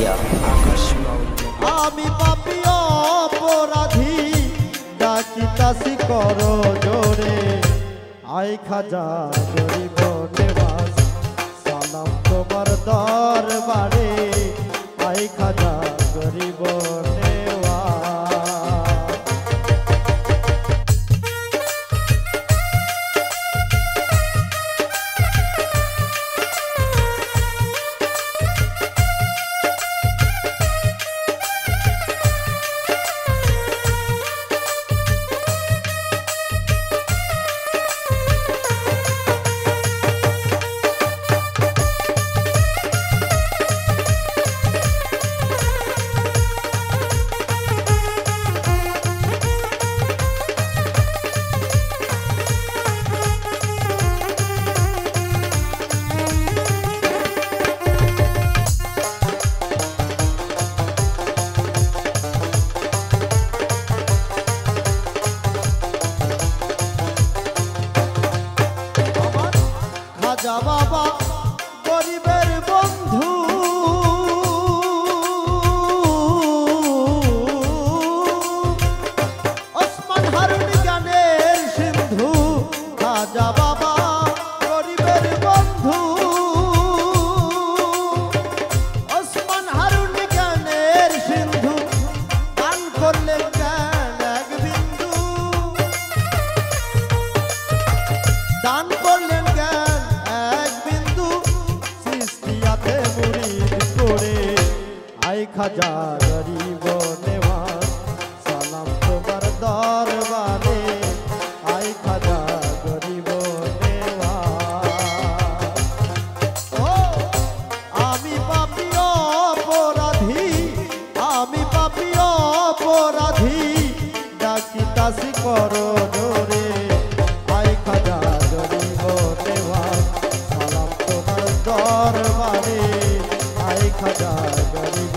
বাড়িয়া আকাশ আমি পাপী অপরাধী ডাকিতাছি করো জোরে আই খাজা গরিব নেওয়াজ সালাম তোমার দরবারে আই খাজা গরিব খাজা বাবা গরিবের বন্ধু ওসমান হারুন জ্ঞানের সিন্ধু খাজা বাবা গরিবের বন্ধু ওসমান হারুন জ্ঞানের সিন্ধু দান করলেন জ্ঞান এক বিন্দু দান করলেন জ্ঞান আই খাজা গরিব নেওয়াজ সালাম তোমার দরবারে আই খাজা গরিব নেওয়াজ ও আমি পাপী অপরাধী ডাকিতাছি করো জোরে আই খাজা গরিব নেওয়াজ সালাম তোমার দরবারে আই খাজা গরিব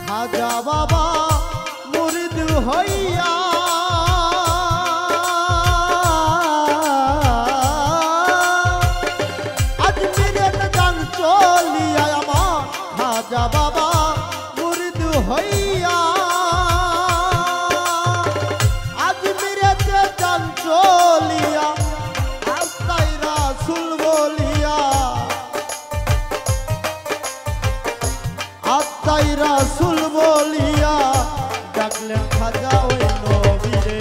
খাজা বাবা মুরিদ হইয়া আজমিরের গান চলিয়া আমার খাজা বাবা মুরিদ হইয়া আজমিরের গান চলিয়া আস্তাই রাসূল বলিয়া আত্মাই রাসূল বলিয়া ডাকলেন খাজা ওই নবীরে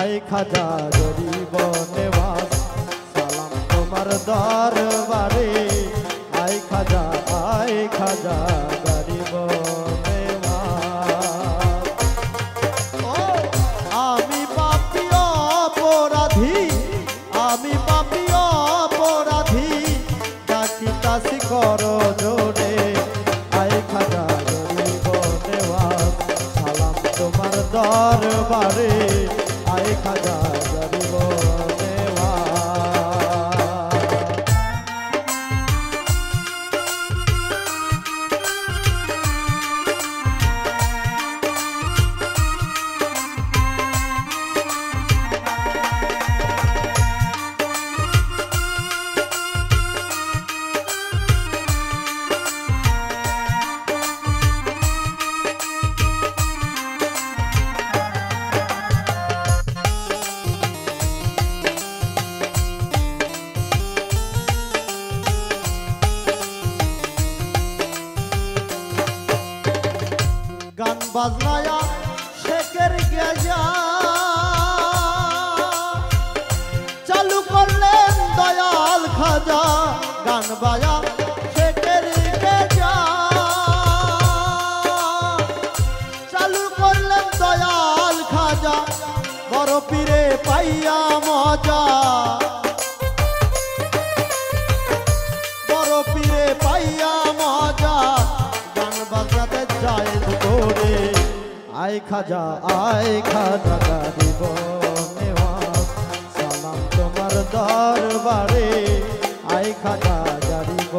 আই খাজা গরিব নেওয়াজ সালাম তোমার দরবারে আই খাজা গরিব নেওয়াজ ও আমি পাপী অপরাধী ডাকিতাছি করো জোরে আই খাজা গরিব নেওয়াজ সালাম তোমার দরবারে আই খাজা গরিব গান বাজনায়া শেখের গেজা চালু করলেন দয়াল খাজা গান বাজা শেখের গেজা চালু করলেন দয়াল খাজা বড় পীরে পাইয়া মজা, বড় পীরে পাইয়া মজা, গান বাজনাতে জায়েজ করে। আয় খাজা গারিব নেওয়াজ, সালাম তোমার দরবারে। আয় খাজা গারিব